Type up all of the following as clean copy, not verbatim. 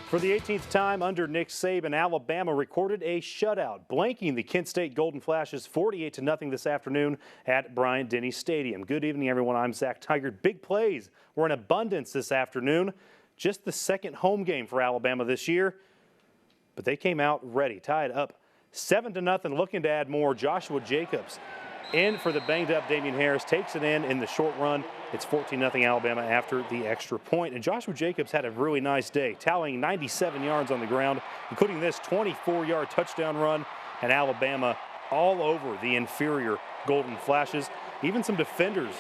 For the 18th time under Nick Saban, Alabama recorded a shutout, blanking the Kent State Golden Flashes 48-0 this afternoon at Bryant-Denny Stadium. Good evening, everyone. I'm Zach Tigert. Big plays were in abundance this afternoon. Just the second home game for Alabama this year, but they came out ready, tied up 7-0, looking to add more. Joshua Jacobs in for the banged-up Damian Harris, takes it in the short run. It's 14-0 Alabama after the extra point. And Joshua Jacobs had a really nice day, tallying 97 yards on the ground, including this 24-yard touchdown run, and Alabama all over the inferior Golden Flashes. Even some defenders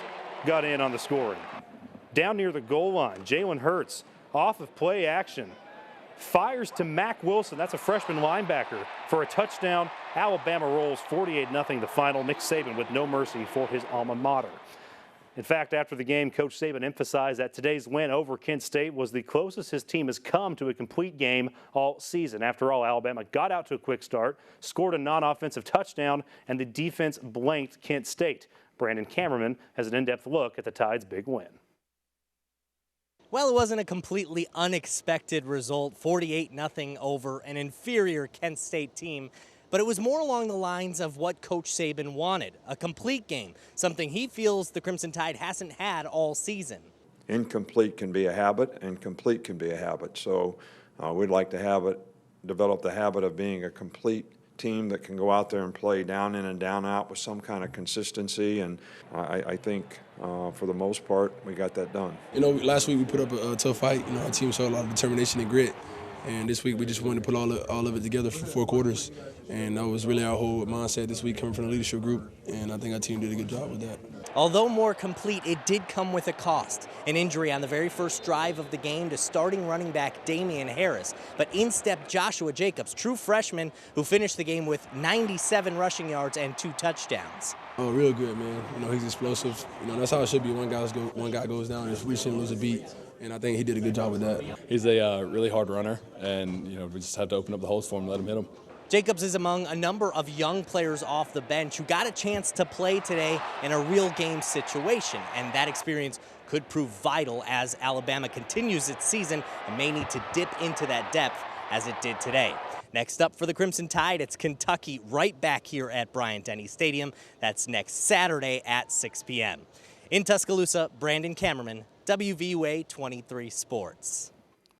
got in on the scoring. Down near the goal line, Jalen Hurts, off of play action, fires to Mack Wilson, that's a freshman linebacker, for a touchdown. Alabama rolls 48-0 the final. Nick Saban with no mercy for his alma mater. In fact, after the game, Coach Saban emphasized that today's win over Kent State was the closest his team has come to a complete game all season. After all, Alabama got out to a quick start, scored a non-offensive touchdown, and the defense blanked Kent State. Brandon Kamerman has an in-depth look at the Tide's big win. Well, it wasn't a completely unexpected result, 48-0 over an inferior Kent State team, but it was more along the lines of what Coach Saban wanted, a complete game, something he feels the Crimson Tide hasn't had all season. Incomplete can be a habit, and complete can be a habit. So we'd like to develop the habit of being a complete team that can go out there and play down in and down out with some kind of consistency, and I think for the most part we got that done. You know, last week we put up a tough fight. You know, our team showed a lot of determination and grit, and this week we just wanted to put all of it together for 4 quarters, and that was really our whole mindset this week, coming from the leadership group, and I think our team did a good job with that. Although more complete, it did come with a cost. An injury on the very first drive of the game to starting running back Damian Harris. But in stepped Joshua Jacobs, true freshman, who finished the game with 97 rushing yards and 2 touchdowns. Oh, real good, man. You know, he's explosive. You know, that's how it should be. One guy goes down, and we shouldn't lose a beat. And I think he did a good job with that. He's a really hard runner, and you know, we just had to open up the holes for him and let him hit him. Jacobs is among a number of young players off the bench who got a chance to play today in a real game situation, and that experience could prove vital as Alabama continues its season and may need to dip into that depth as it did today. Next up for the Crimson Tide, it's Kentucky right back here at Bryant-Denny Stadium. That's next Saturday at 6 p.m. In Tuscaloosa, Brandon Kamerman, WVUA 23 Sports.